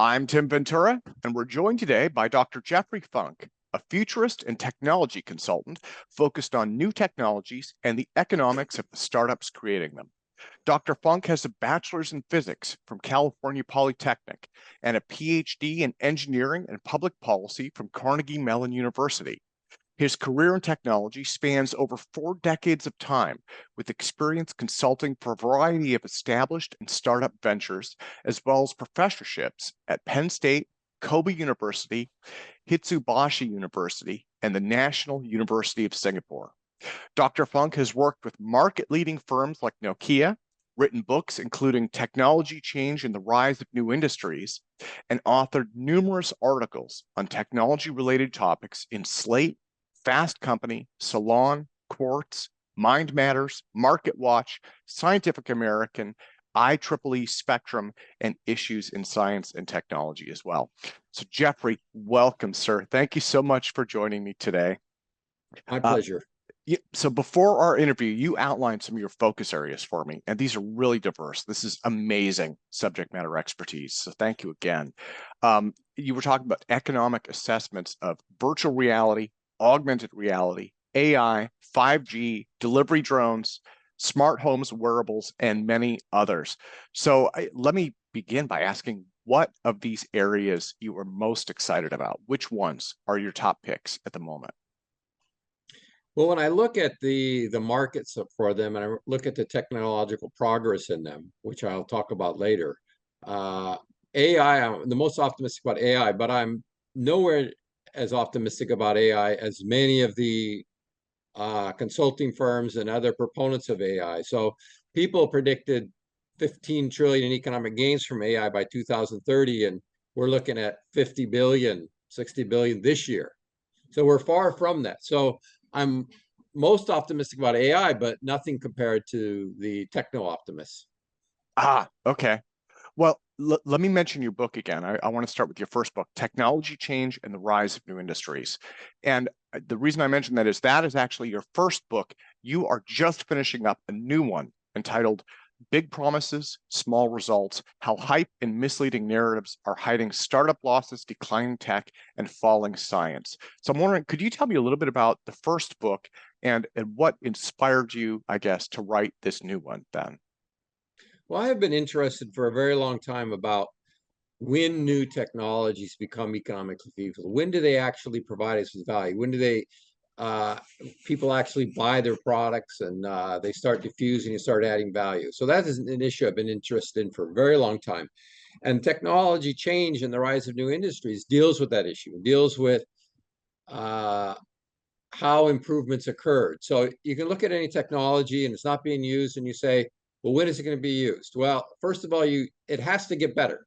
I'm Tim Ventura, and we're joined today by Dr. Jeffrey Funk, a futurist and technology consultant focused on new technologies and the economics of the startups creating them. Dr. Funk has a bachelor's in physics from California Polytechnic and a PhD in engineering and public policy from Carnegie Mellon University. His career in technology spans over 4 decades of time, with experience consulting for a variety of established and startup ventures, as well as professorships at Penn State, Kobe University, Hitotsubashi University, and the National University of Singapore. Dr. Funk has worked with market-leading firms like Nokia, written books including Technology Change and the Rise of New Industries, and authored numerous articles on technology-related topics in Slate, Fast Company, Salon, Quartz, Mind Matters, Market Watch, Scientific American, IEEE Spectrum, and Issues in Science and Technology as well. So Jeffrey, welcome, sir. Thank you so much for joining me today. My pleasure. So before our interview, you outlined some of your focus areas for me, and these are really diverse. This is amazing subject matter expertise. So thank you again. You were talking about economic assessments of virtual reality, augmented reality, AI, 5G, delivery drones, smart homes, wearables, and many others. So let me begin by asking what of these areas you are most excited about. Which ones are your top picks at the moment? Well, when I look at the markets for them and I look at the technological progress in them, which I'll talk about later, AI, I'm the most optimistic about AI, but I'm nowhere as optimistic about AI as many of the consulting firms and other proponents of AI. So people predicted 15 trillion in economic gains from AI by 2030, and we're looking at 50 billion, 60 billion this year. So we're far from that. So I'm most optimistic about AI, but nothing compared to the techno-optimists. Okay. Well, let me mention your book again. I want to start with your first book, Technology Change and the Rise of New Industries. And the reason I mention that is actually your first book. You are just finishing up a new one entitled Big Promises, Small Results, How Hype and Misleading Narratives Are Hiding Startup Losses, Declining Tech, and Falling Science. So I'm wondering, could you tell me a little bit about the first book and what inspired you, I guess, to write this new one then? Well, I have been interested for a very long time about when new technologies become economically feasible. When do they actually provide us with value? When do they people actually buy their products and they start diffusing and start adding value? So that is an issue I've been interested in for a very long time. And technology change and the rise of new industries deals with that issue. It deals with how improvements occurred. So you can look at any technology and it's not being used and you say, well, when is it going to be used? Well, first of all, it has to get better.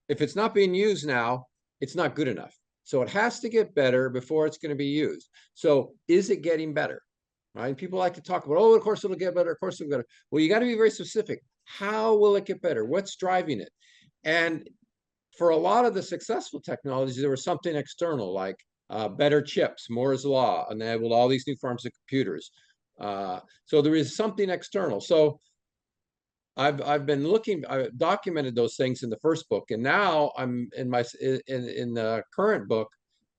If it's not being used now, it's not good enough. So it has to get better before it's going to be used. So is it getting better? Right? People like to talk about, oh, of course it'll get better. Of course it'll get better. Well, you got to be very specific. How will it get better? What's driving it? And for a lot of the successful technologies, there was something external, like better chips, Moore's law, enabled all these new forms of computers. So there is something external. So I've been looking, I documented those things in the first book, and now I'm in the current book,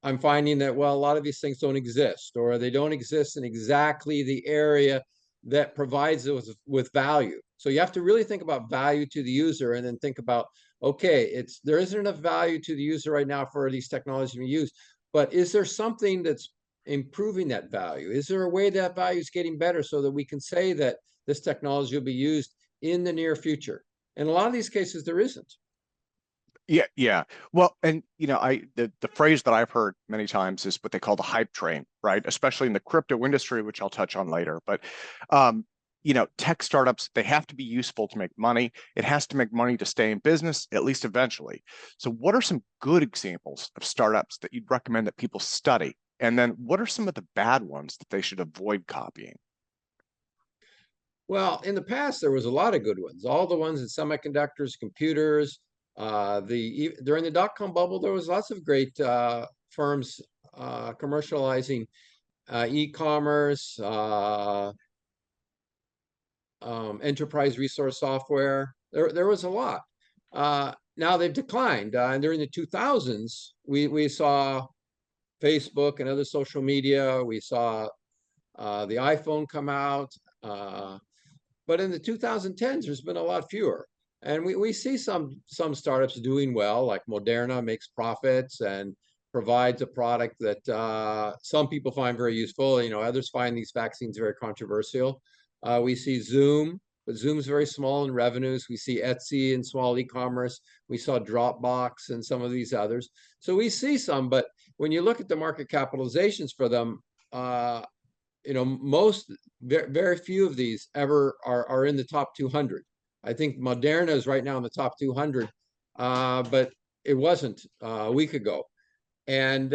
I'm finding that, well, a lot of these things don't exist, or they don't exist in exactly the area that provides us with value. So you have to really think about value to the user, and then think about, okay, there isn't enough value to the user right now for these technologies we use, but is there something that's improving that value? Is there a way that value is getting better so that we can say that this technology will be used in the near future? In a lot of these cases, there isn't. Yeah. Well, and the phrase that I've heard many times is what they call the hype train, right? Especially in the crypto industry, which I'll touch on later. But tech startups, they have to be useful to make money. It has to make money to stay in business, at least eventually. So what are some good examples of startups that you'd recommend that people study? And then what are some of the bad ones that they should avoid copying? Well, in the past, there was a lot of good ones. All the ones in semiconductors, computers. During the dot-com bubble, there was lots of great firms commercializing e-commerce, enterprise resource software. There was a lot. now they've declined. And during the 2000s, we saw Facebook and other social media. We saw the iPhone come out. But in the 2010s, there's been a lot fewer. And we see some startups doing well, like Moderna makes profits and provides a product that some people find very useful. You know, others find these vaccines very controversial. We see Zoom, but Zoom's very small in revenues. We see Etsy and small e-commerce. We saw Dropbox and some of these others. So we see some, but when you look at the market capitalizations for them, you know, most very few of these ever are in the top 200. I think Moderna is right now in the top 200, but it wasn't a week ago. And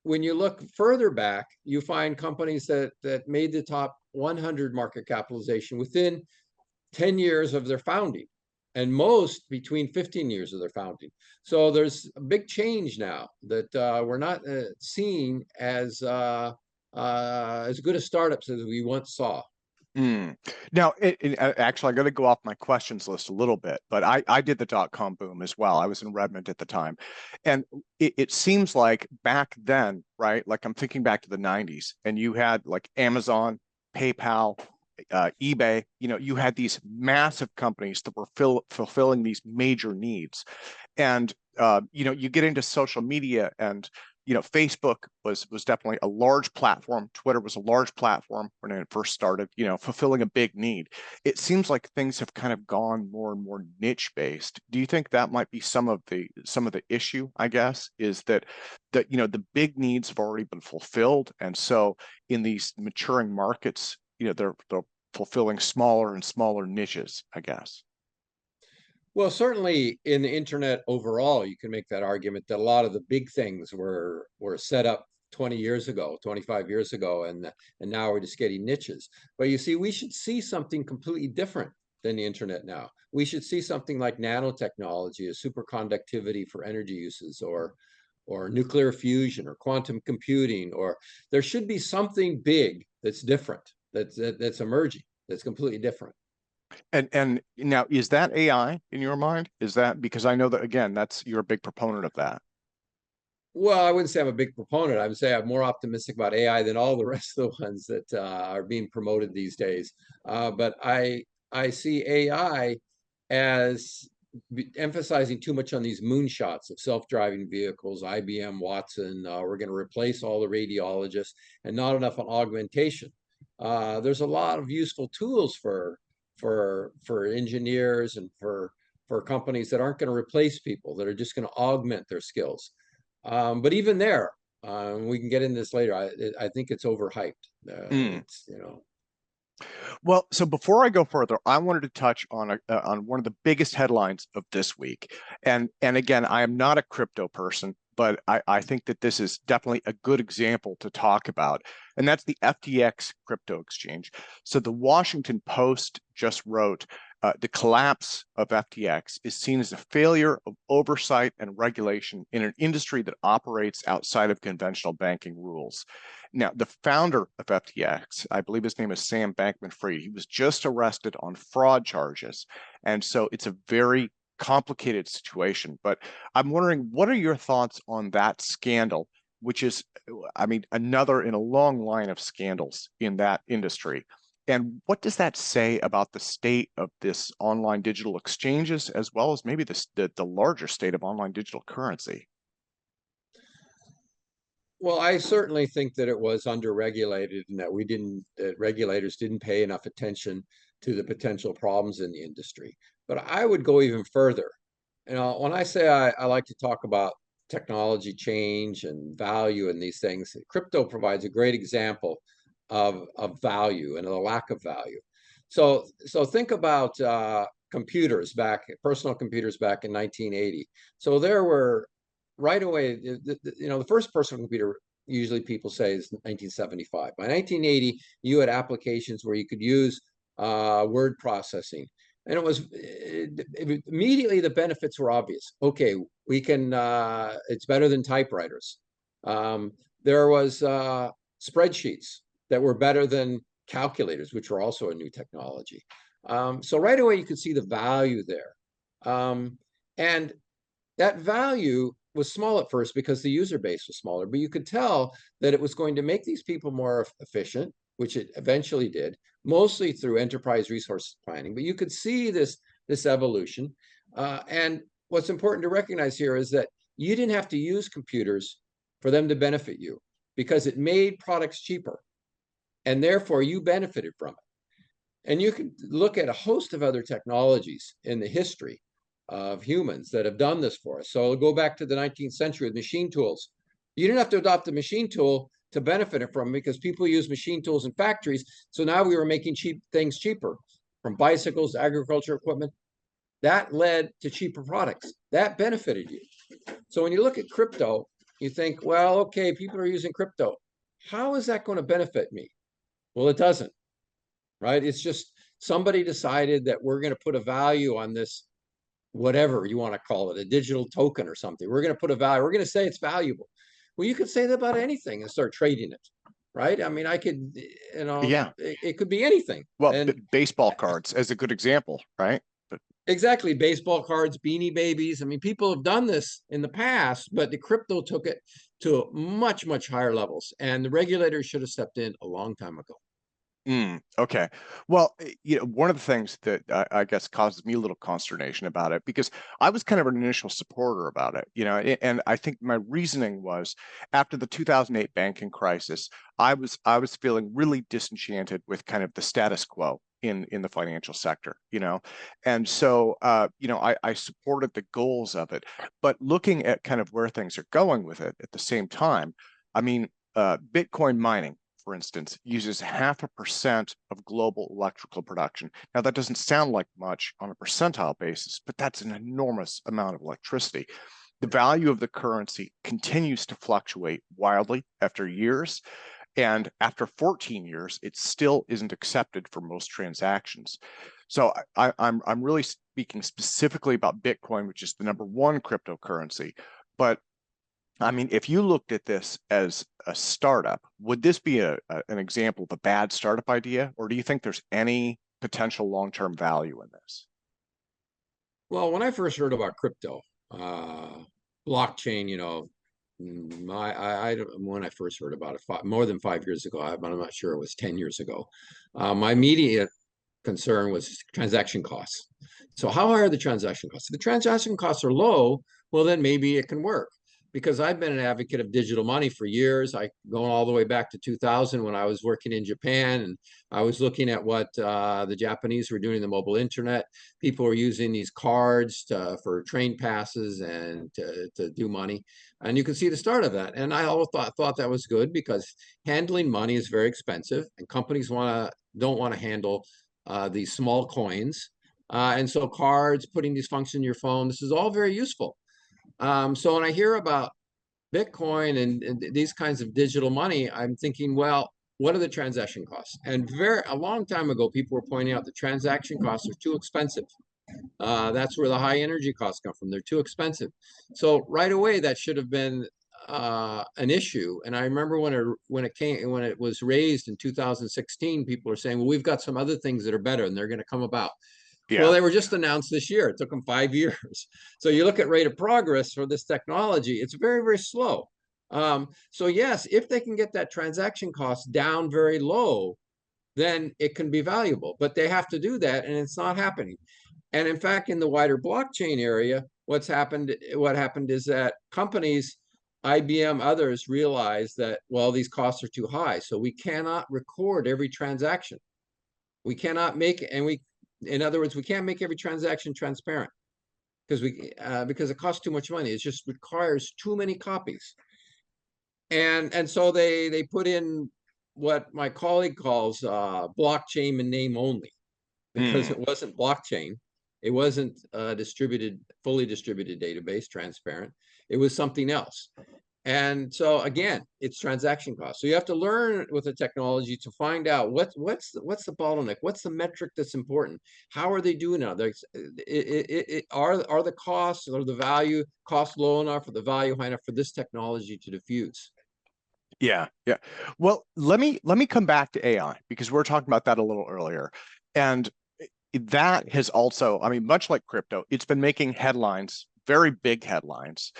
when you look further back, you find companies that made the top 100 market capitalization within 10 years of their founding, and most between 15 years of their founding. So there's a big change now that we're not seeing as good as startups as we once saw. Now, actually, I'm going to go off my questions list a little bit, but I did the dot-com boom as well. I was in Redmond at the time. And it seems like back then, right, like I'm thinking back to the 90s, and you had like Amazon, PayPal, eBay, you know, you had these massive companies that were fulfilling these major needs. And, you know, you get into social media and you know, Facebook was definitely a large platform. Twitter was a large platform when it first started, you know, fulfilling a big need. It seems like things have kind of gone more and more niche based. Do you think that might be some of the issue, I guess, is that you know, the big needs have already been fulfilled. And so in these maturing markets, you know, they're fulfilling smaller and smaller niches, I guess. Well, certainly in the internet overall, you can make that argument that a lot of the big things were set up 20 years ago, 25 years ago, and now we're just getting niches. But you see, we should see something completely different than the internet now. We should see something like nanotechnology, a superconductivity for energy uses, or nuclear fusion, or quantum computing, or there should be something big that's different, that's emerging, that's completely different. And now, is that AI in your mind? Is that because I know that again, you're a big proponent of that. Well, I wouldn't say I'm a big proponent. I would say I'm more optimistic about AI than all the rest of the ones that are being promoted these days. But I see AI as emphasizing too much on these moonshots of self-driving vehicles, IBM, Watson. We're going to replace all the radiologists, and not enough on augmentation. There's a lot of useful tools for engineers and for companies that aren't going to replace people, that are just going to augment their skills. But even there, we can get into this later. I think it's overhyped. It's, you know. Well, so before I go further, I wanted to touch on one of the biggest headlines of this week. And again, I am not a crypto person, but I think that this is definitely a good example to talk about. And that's the FTX crypto exchange. So the Washington Post just wrote, the collapse of FTX is seen as a failure of oversight and regulation in an industry that operates outside of conventional banking rules. Now, the founder of FTX, I believe his name is Sam Bankman-Fried, he was just arrested on fraud charges. And so it's a very complicated situation. But I'm wondering, what are your thoughts on that scandal, which is, I mean, another in a long line of scandals in that industry? And what does that say about the state of this online digital exchanges, as well as maybe the larger state of online digital currency? Well, I certainly think that it was underregulated, and that regulators didn't pay enough attention to the potential problems in the industry. But I would go even further. You know, when I say I like to talk about technology change and value and these things, crypto provides a great example of value and a lack of value. So think about personal computers back in 1980. So there were right away, you know, the first personal computer usually people say is 1975. By 1980, you had applications where you could use word processing. And immediately the benefits were obvious. Okay, we can, it's better than typewriters. There was spreadsheets that were better than calculators, which were also a new technology. So right away, you could see the value there. And that value was small at first because the user base was smaller, but you could tell that it was going to make these people more efficient, which it eventually did, mostly through enterprise resource planning. But you could see this evolution. And what's important to recognize here is that you didn't have to use computers for them to benefit you, because it made products cheaper, and therefore you benefited from it. And you can look at a host of other technologies in the history of humans that have done this for us. So go back to the 19th century with machine tools. You didn't have to adopt a machine tool to benefit it from, because people use machine tools in factories. So now we were making things cheaper, from bicycles to agriculture equipment. That led to cheaper products. That benefited you. So when you look at crypto, you think, well, okay, people are using crypto. How is that going to benefit me? Well, it doesn't, right? It's just somebody decided that we're going to put a value on this, whatever you want to call it, a digital token or something. We're going to put a value. We're going to say it's valuable. Well, you could say that about anything and start trading it, right? I mean, I could, Yeah. it could be anything. Well, And baseball cards as a good example, right? But exactly, baseball cards, Beanie Babies. I mean, people have done this in the past, but the crypto took it to much, much higher levels. And the regulators should have stepped in a long time ago. Okay. Well, one of the things that I guess causes me a little consternation about it, because I was kind of an initial supporter about it, and I think my reasoning was, after the 2008 banking crisis, I was feeling really disenchanted with kind of the status quo in the financial sector, and so I supported the goals of it, but looking at kind of where things are going with it at the same time, I mean, Bitcoin mining, for instance, uses 0.5% of global electrical production. Now, that doesn't sound like much on a percentile basis, but that's an enormous amount of electricity. The value of the currency continues to fluctuate wildly after years. And after 14 years, it still isn't accepted for most transactions. So I'm really speaking specifically about Bitcoin, which is the #1 cryptocurrency. But I mean, if you looked at this as a startup, would this be an example of a bad startup idea, or do you think there's any potential long-term value in this? Well, when I first heard about crypto, blockchain, when I first heard about it, more than 5 years ago, I'm not sure, it was 10 years ago. My immediate concern was transaction costs. So how high are the transaction costs? If the transaction costs are low, well, then maybe it can work. Because I've been an advocate of digital money for years. Going all the way back to 2000 when I was working in Japan, and I was looking at what the Japanese were doing in the mobile internet. People were using these cards for train passes and to do money. And you can see the start of that. And I always thought that was good, because handling money is very expensive, and companies don't want to handle these small coins. And so cards, putting these functions in your phone, this is all very useful. So when I hear about Bitcoin and these kinds of digital money, I'm thinking, well, what are the transaction costs? And a long time ago, people were pointing out the transaction costs are too expensive. That's where the high energy costs come from. They're too expensive. So right away, that should have been an issue. And I remember when it was raised in 2016, people were saying, well, we've got some other things that are better, and they're going to come about. Well, they were just announced this year. It took them 5 years. So you look at rate of progress for this technology, it's very, very slow. So yes, if they can get that transaction cost down very low, then it can be valuable. But they have to do that, and it's not happening. And in fact, in the wider blockchain area, what happened is that companies, IBM, others, realized that, well, these costs are too high. So we cannot record every transaction. We cannot make, in other words, we can't make every transaction transparent, because it costs too much money. It just requires too many copies. And so they put in what my colleague calls blockchain in name only, because it wasn't blockchain. It wasn't a fully distributed database, transparent. It was something else. And so again, it's transaction costs. So you have to learn with the technology to find out what's the bottleneck, what's the metric that's important, how are they doing now? Are the costs or the value cost low enough, or the value high enough for this technology to diffuse? Yeah. Well, let me come back to AI, because we were talking about that a little earlier. And that has also, I mean, much like crypto, it's been making headlines, very big headlines,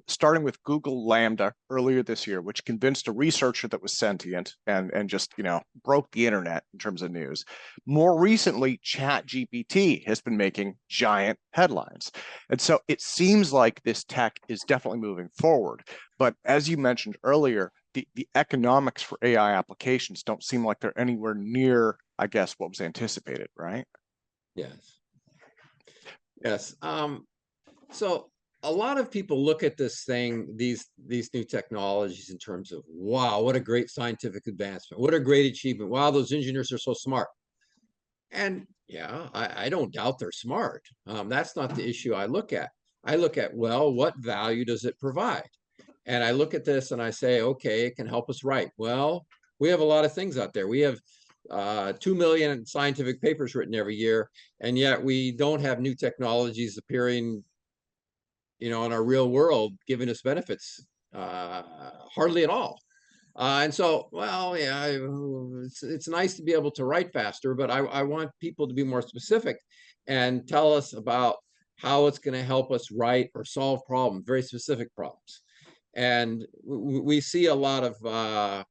starting with Google Lambda earlier this year, which convinced a researcher that was sentient and just, broke the internet in terms of news. More recently, ChatGPT has been making giant headlines. And so it seems like this tech is definitely moving forward. But as you mentioned earlier, the economics for AI applications don't seem like they're anywhere near, I guess, what was anticipated, right? Yes. Yes. So a lot of people look at this thing, these new technologies in terms of, wow, what a great scientific advancement. What a great achievement. Wow, those engineers are so smart. And yeah, I don't doubt they're smart. That's not the issue I look at. I look at, well, what value does it provide? And I look at this and I say, okay, it can help us write. Well, we have a lot of things out there. We have 2 million scientific papers written every year, and yet we don't have new technologies appearing, in our real world, giving us benefits, hardly at all. And so, well, yeah, it's nice to be able to write faster, but I want people to be more specific and tell us about how it's going to help us write or solve problems, very specific problems. And we see a lot of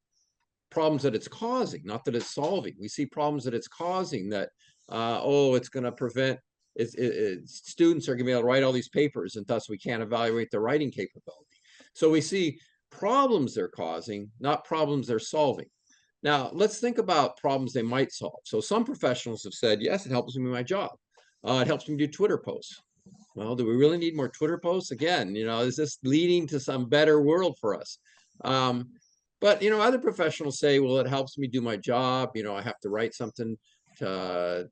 problems that it's causing, not that it's solving. We see problems that it's causing that, it's going to prevent, students are going to be able to write all these papers, and thus we can't evaluate their writing capability. So we see problems they're causing, not problems they're solving. Now, let's think about problems they might solve. So some professionals have said, yes, it helps me in my job. It helps me do Twitter posts. Well, do we really need more Twitter posts? Again, is this leading to some better world for us? But other professionals say, well, it helps me do my job. I have to write something to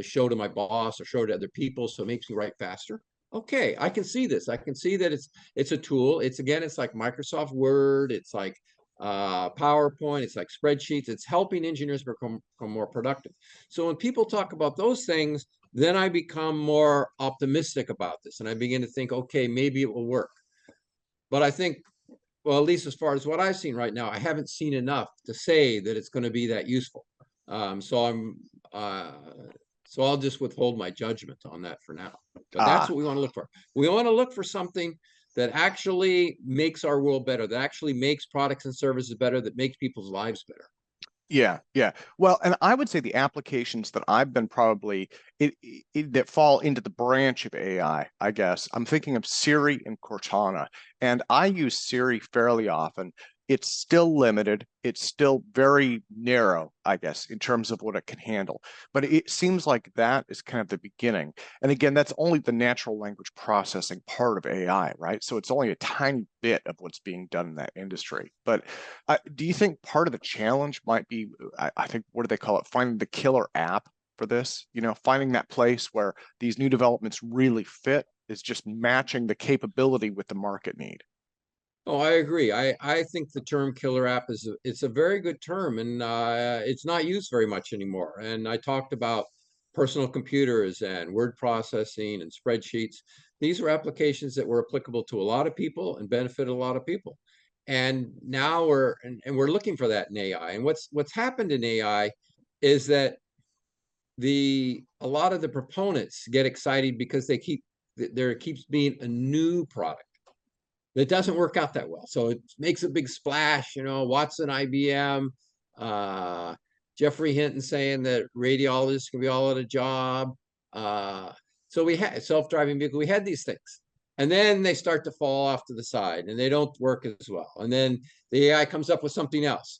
show to my boss or show to other people, so it makes me write faster. Okay, I can see this. I can see that it's a tool. It's like Microsoft Word. It's like PowerPoint. It's like spreadsheets. It's helping engineers become more productive. So when people talk about those things, then I become more optimistic about this, and I begin to think, okay, maybe it will work. But I think, well, at least as far as what I've seen right now, I haven't seen enough to say that it's going to be that useful. So I'll just withhold my judgment on that for now. But that's what we want to look for. We want to look for something that actually makes our world better, that actually makes products and services better, that makes people's lives better. Yeah, yeah. Well, and I would say the applications that I've been probably that fall into the branch of AI, I guess. I'm thinking of Siri and Cortana, and I use Siri fairly often. It's still limited. It's still very narrow, I guess, in terms of what it can handle. But it seems like that is kind of the beginning. And again, that's only the natural language processing part of AI, right? So it's only a tiny bit of what's being done in that industry. But do you think part of the challenge might be, I think, what do they call it? Finding the killer app for this, finding that place where these new developments really fit is just matching the capability with the market need. Oh, I agree. I think the term killer app it's a very good term, and it's not used very much anymore. And I talked about personal computers and word processing and spreadsheets. These were applications that were applicable to a lot of people and benefited a lot of people. And now we're looking for that in AI. And what's happened in AI is that a lot of the proponents get excited because there keeps being a new product. It doesn't work out that well. So it makes a big splash, Watson, IBM, Jeffrey Hinton saying that radiologists can be all out of job. So we had self-driving vehicle, we had these things. And then they start to fall off to the side and they don't work as well. And then the AI comes up with something else.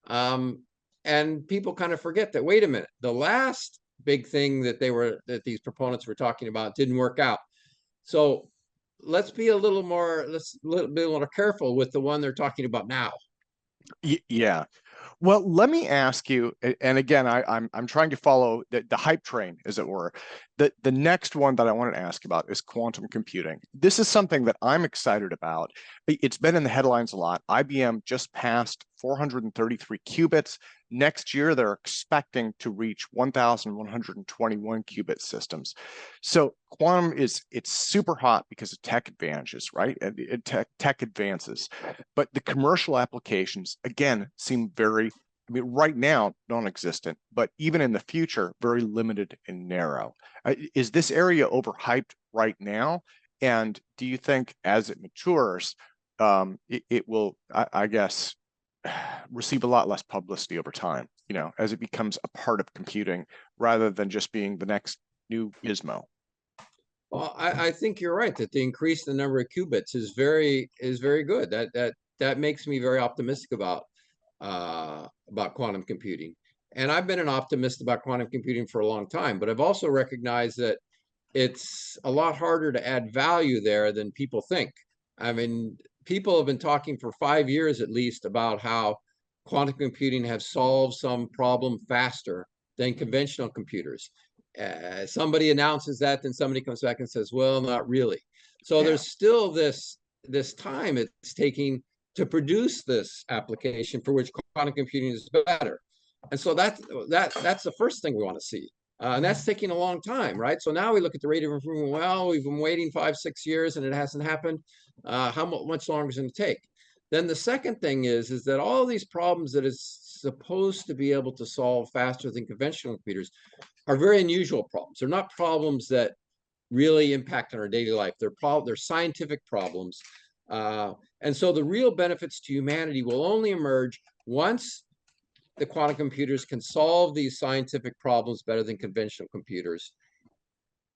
And people kind of forget that, wait a minute, the last big thing that these proponents were talking about didn't work out. So let's be a little more careful with the one they're talking about now. Yeah. Well, let me ask you, and again, I'm trying to follow the hype train, as it were. The next one that I wanted to ask about is quantum computing. This is something that I'm excited about. It's been in the headlines a lot. IBM just passed 433 qubits. Next year, they're expecting to reach 1,121 qubit systems. So quantum it's super hot because of tech advantages, right? Tech advances. But the commercial applications, again, seem very I mean, right now, non-existent, but even in the future, very limited and narrow. Is this area overhyped right now? And do you think as it matures, it will, I guess, receive a lot less publicity over time, as it becomes a part of computing rather than just being the next new gizmo? Well, I think you're right that the increase in the number of qubits is very good. That makes me very optimistic about quantum computing. And I've been an optimist about quantum computing for a long time, but I've also recognized that it's a lot harder to add value there than people think. I mean, people have been talking for 5 years at least about how quantum computing has solved some problem faster than conventional computers. Somebody announces that, then somebody comes back and says, well, not really. So Yeah. there's still this time it's taking to produce this application for which quantum computing is better. And so that's the first thing we want to see. And that's taking a long time, right? So now we look at the rate of improvement. Well, we've been waiting 5, 6 years and it hasn't happened. How much longer is it going to take? Then the second thing is that all these problems that it's supposed to be able to solve faster than conventional computers are very unusual problems. They're not problems that really impact on our daily life. They're scientific problems. And so the real benefits to humanity will only emerge once the quantum computers can solve these scientific problems better than conventional computers.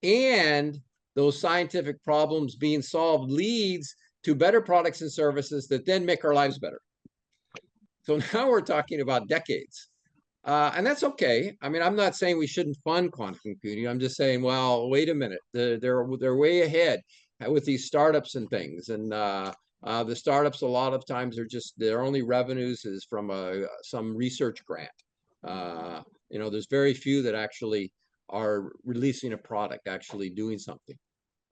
And those scientific problems being solved leads to better products and services that then make our lives better. So now we're talking about decades. And that's okay. I mean, I'm not saying we shouldn't fund quantum computing. I'm just saying, well, wait a minute. They're way ahead with these startups and things. And the startups a lot of times are just their only revenues is from some research grant. There's very few that actually are releasing a product, actually doing something.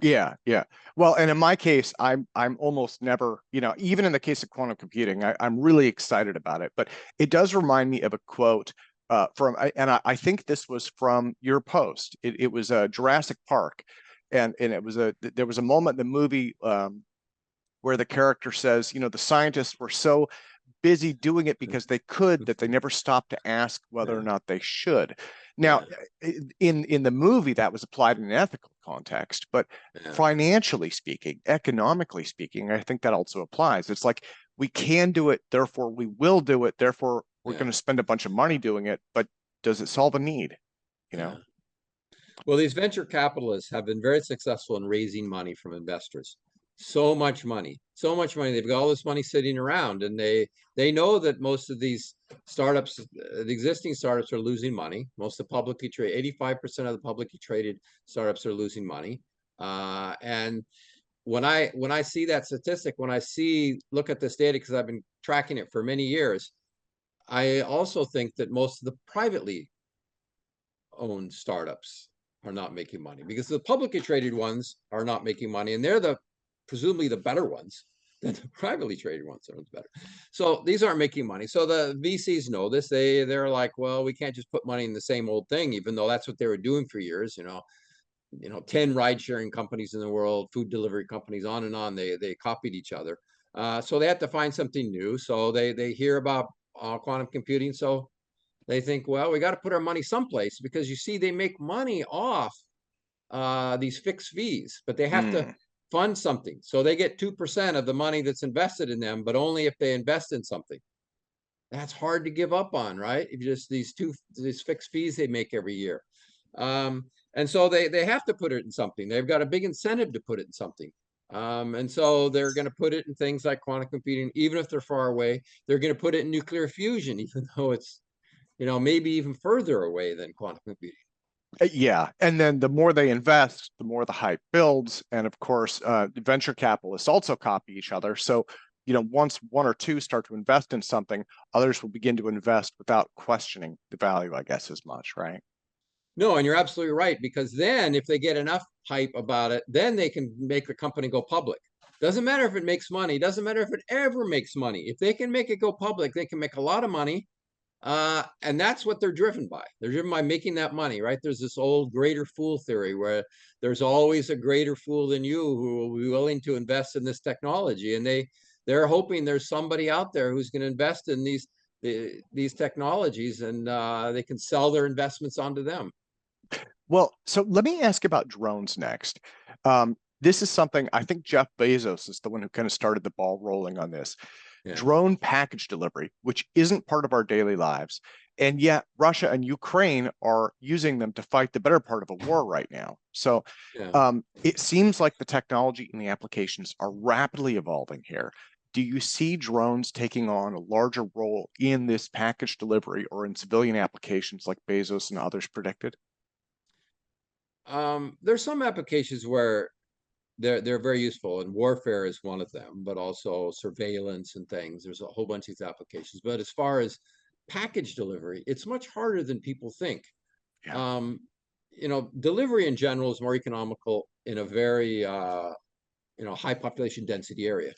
Yeah, yeah. Well, and in my case, I'm almost never, even in the case of quantum computing, I'm really excited about it. But it does remind me of a quote I think this was from your post. It was Jurassic Park, and there was a moment in the movie where the character says, the scientists were so busy doing it because they could that they never stopped to ask whether or not they should. Now, in the movie, that was applied in an ethical context, but financially speaking, economically speaking, I think that also applies. It's like we can do it, therefore we will do it, therefore we're going to spend a bunch of money doing it, but does it solve a need? Well, these venture capitalists have been very successful in raising money from investors. So much money. They've got all this money sitting around, and they know that most of these startups, the existing startups, are losing money. Most of the publicly traded, 85% of the publicly traded startups are losing money. And when I see that statistic, look at this data, because I've been tracking it for many years, I also think that most of the privately owned startups are not making money, because the publicly traded ones are not making money, and they're presumably the better ones. Than the privately traded ones are better. So these aren't making money. So the VCs know this. They're like, well, we can't just put money in the same old thing, even though that's what they were doing for years. 10 ride sharing companies in the world, food delivery companies, on and on. They copied each other. So they have to find something new. So they hear about quantum computing. So they think, well, we got to put our money someplace, because you see, they make money off these fixed fees, but they have to fund something. So they get 2% of the money that's invested in them, but only if they invest in something. That's hard to give up on, right? If just these fixed fees they make every year. And so they have to put it in something. They've got a big incentive to put it in something. And so they're going to put it in things like quantum computing, even if they're far away. They're going to put it in nuclear fusion, even though it's, maybe even further away than quantum computing. Yeah. And then the more they invest, the more the hype builds. And of course, venture capitalists also copy each other. So, once one or two start to invest in something, others will begin to invest without questioning the value, I guess, as much, right? No, and you're absolutely right, because then if they get enough hype about it, then they can make the company go public. Doesn't matter if it makes money. Doesn't matter if it ever makes money. If they can make it go public, they can make a lot of money. And that's what they're driven by. They're driven by making that money, right? There's this old greater fool theory where there's always a greater fool than you who will be willing to invest in this technology. And they're hoping there's somebody out there who's going to invest in these these technologies, and they can sell their investments onto them. Well, so let me ask about drones next. This is something I think Jeff Bezos is the one who kind of started the ball rolling on this. Yeah. Drone package delivery, which isn't part of our daily lives. And yet Russia and Ukraine are using them to fight the better part of a war right now. So Yeah. it seems like the technology and the applications are rapidly evolving here. Do you see drones taking on a larger role in this package delivery or in civilian applications like Bezos and others predicted? There's some applications where they're very useful, and warfare is one of them, but also surveillance and things. There's a whole bunch of these applications. But as far as package delivery, it's much harder than people think. Yeah. Um, delivery in general is more economical in a very high population density area.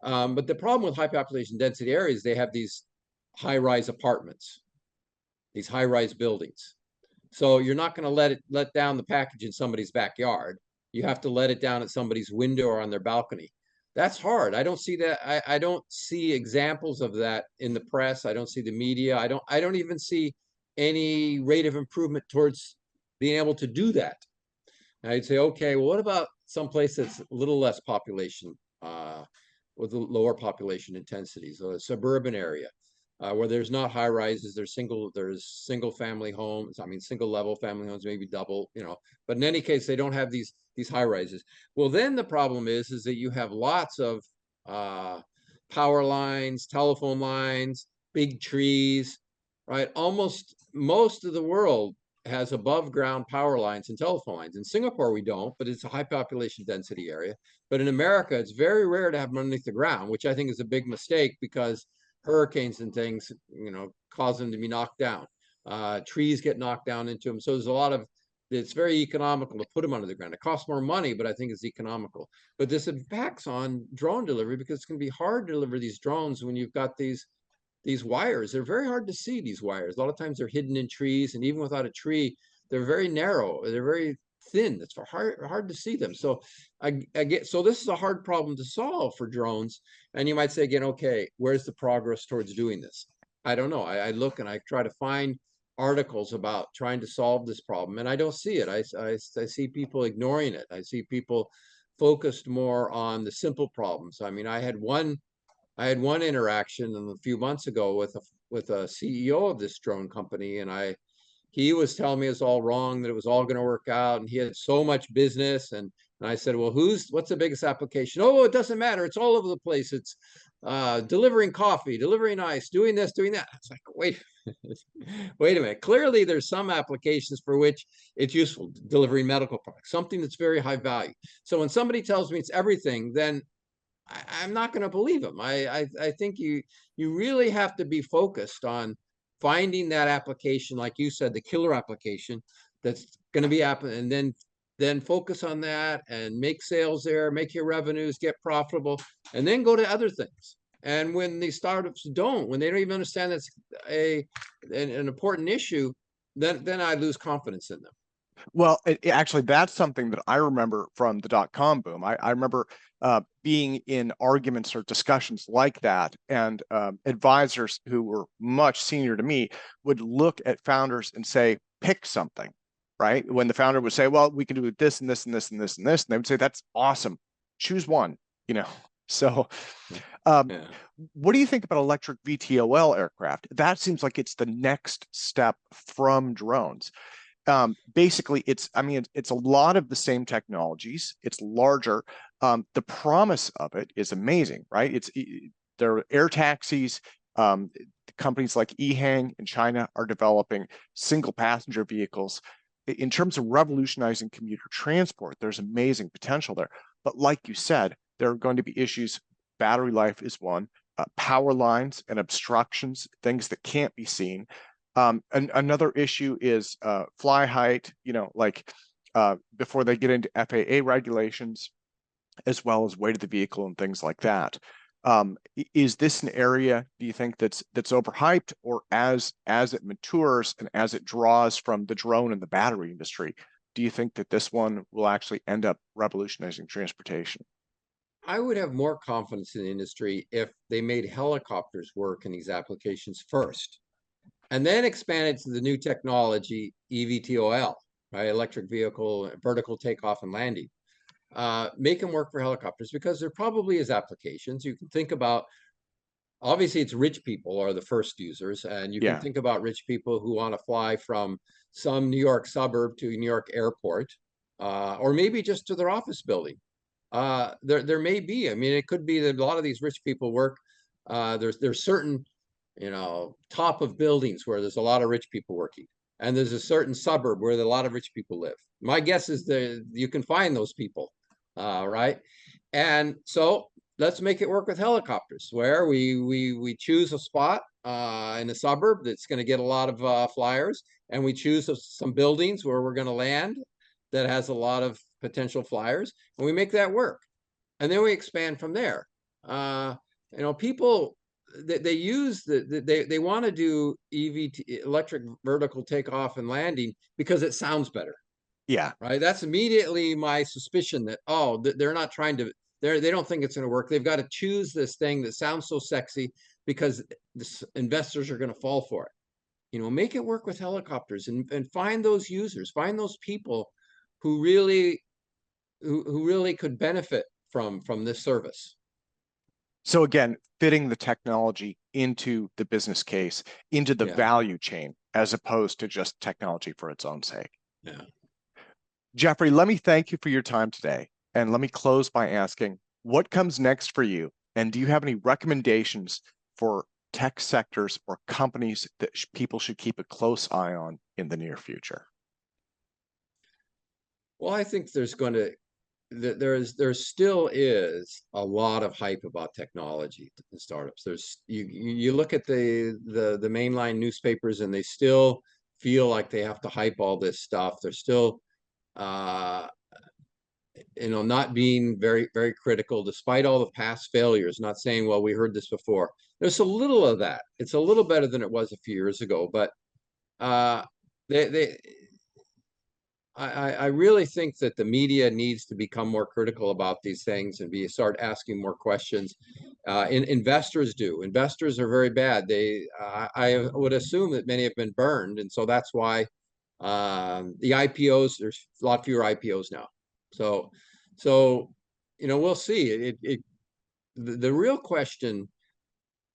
But the problem with high population density areas, they have these high-rise apartments, these high-rise buildings. So you're not going to let down the package in somebody's backyard. You have to let it down at somebody's window or on their balcony. That's hard. I don't see that. I don't see examples of that in the press. I don't see the media. I don't even see any rate of improvement towards being able to do that. And I'd say, okay, well, what about someplace that's a little less population, with a lower population intensity, so a suburban area, where there's not high rises, there's single family homes. I mean, single level family homes, maybe double, but in any case, they don't have these high rises. Well, then the problem is that you have lots of power lines, telephone lines, big trees, right? Almost most of the world has above ground power lines and telephone lines. In Singapore, we don't, but it's a high population density area. But in America, it's very rare to have them underneath the ground, which I think is a big mistake because hurricanes and things, cause them to be knocked down. Trees get knocked down into them. So there's a lot of, it's very economical to put them under the ground. It costs more money, but I think it's economical. But this impacts on drone delivery because it's going to be hard to deliver these drones when you've got these wires. They're very hard to see, these wires. A lot of times they're hidden in trees, and even without a tree, they're very narrow. They're very thin. It's hard to see them. So I get, so this is a hard problem to solve for drones. And you might say again, okay, where's the progress towards doing this? I don't know. I look and I try to find articles about trying to solve this problem, and I don't see it. I see people ignoring it. I see people focused more on the simple problems. I mean, I had one interaction a few months ago with a CEO of this drone company, and he was telling me it's all wrong, that it was all going to work out, and he had so much business, and I said, well, what's the biggest application? Oh, it doesn't matter. It's all over the place. It's delivering coffee, delivering ice, doing this, doing that. It's like, wait a minute. Clearly, there's some applications for which it's useful, delivering medical products, something that's very high value. So when somebody tells me it's everything, then I'm not going to believe him. I think you really have to be focused on finding that application, like you said, the killer application that's going to be and then focus on that and make sales there, make your revenues, get profitable, and then go to other things. And when these startups when they don't even understand that's an important issue, then I lose confidence in them. Well, actually, that's something that I remember from the dot-com boom. I remember being in arguments or discussions like that, and advisors who were much senior to me would look at founders and say, pick something, right? When the founder would say, well, we can do this and this and this and this and this, and they would say, that's awesome. Choose one, you know. So Yeah. what do you think about electric VTOL aircraft? That seems like it's the next step from drones. Basically, it's a lot of the same technologies. It's larger. The promise of it is amazing, right? There are air taxis. Companies like EHang in China are developing single passenger vehicles. In terms of revolutionizing commuter transport, there's amazing potential there. But like you said, there are going to be issues. Battery life is one. Power lines and obstructions, things that can't be seen. And another issue is fly height, before they get into FAA regulations, as well as weight of the vehicle and things like that. Is this an area, do you think, that's overhyped, or as it matures and as it draws from the drone and the battery industry, do you think that this one will actually end up revolutionizing transportation? I would have more confidence in the industry if they made helicopters work in these applications first, and then expanded to the new technology, EVTOL, right? Electric vehicle, vertical takeoff and landing. Make them work for helicopters, because there probably is applications. You can think about, obviously it's rich people are the first users, and you can Yeah. think about rich people who want to fly from some New York suburb to New York airport, or maybe just to their office building. There may be, I mean, it could be that a lot of these rich people work, there's certain, top of buildings where there's a lot of rich people working, and there's a certain suburb where a lot of rich people live. My guess is that you can find those people, right? And so let's make it work with helicopters, where we choose a spot in a suburb that's going to get a lot of flyers, and we choose some buildings where we're going to land that has a lot of potential flyers, and we make that work, and then we expand from there. People, they use they want to do EVT, electric vertical takeoff and landing, because it sounds better. Yeah. Right. That's immediately my suspicion that, oh, they're not trying to, they don't think it's going to work. They've got to choose this thing that sounds so sexy because investors are going to fall for it. Make it work with helicopters, and find those users, find those people who really could benefit from this service. So again, fitting the technology into the business case, into the value chain, as opposed to just technology for its own sake. Yeah. Jeffrey, let me thank you for your time today. And let me close by asking, what comes next for you? And do you have any recommendations for tech sectors or companies that people should keep a close eye on in the near future? Well, I think there still is a lot of hype about technology and startups. You look at the mainline newspapers, and they still feel like they have to hype all this stuff. They're still not being very, very critical, despite all the past failures, not saying, well, we heard this before. There's a little of that. It's a little better than it was a few years ago, but I really think that the media needs to become more critical about these things and start asking more questions. Investors do. Investors are very bad. I would assume that many have been burned, and so that's why the IPOs, there's a lot fewer IPOs now. So we'll see. The real question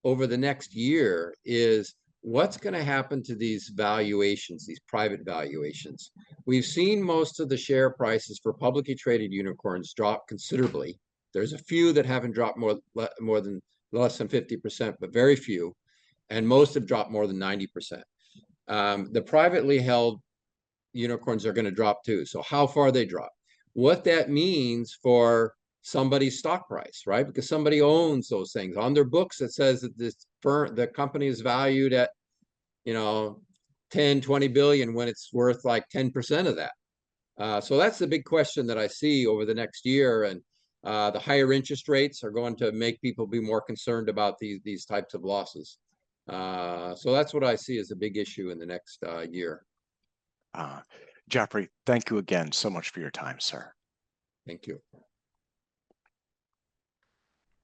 over the next year is, what's going to happen to these valuations, these private valuations? We've seen most of the share prices for publicly traded unicorns drop considerably. There's a few that haven't dropped less than 50%, but very few, and most have dropped more than 90%. The privately held unicorns are going to drop too. So how far they drop, what that means for somebody's stock price, right? Because somebody owns those things on their books. It says that the company is valued at 10, 20 billion when it's worth like 10% of that. So that's the big question that I see over the next year. And the higher interest rates are going to make people be more concerned about these types of losses. So that's what I see as a big issue in the next year. Jeffrey, thank you again so much for your time, sir. Thank you.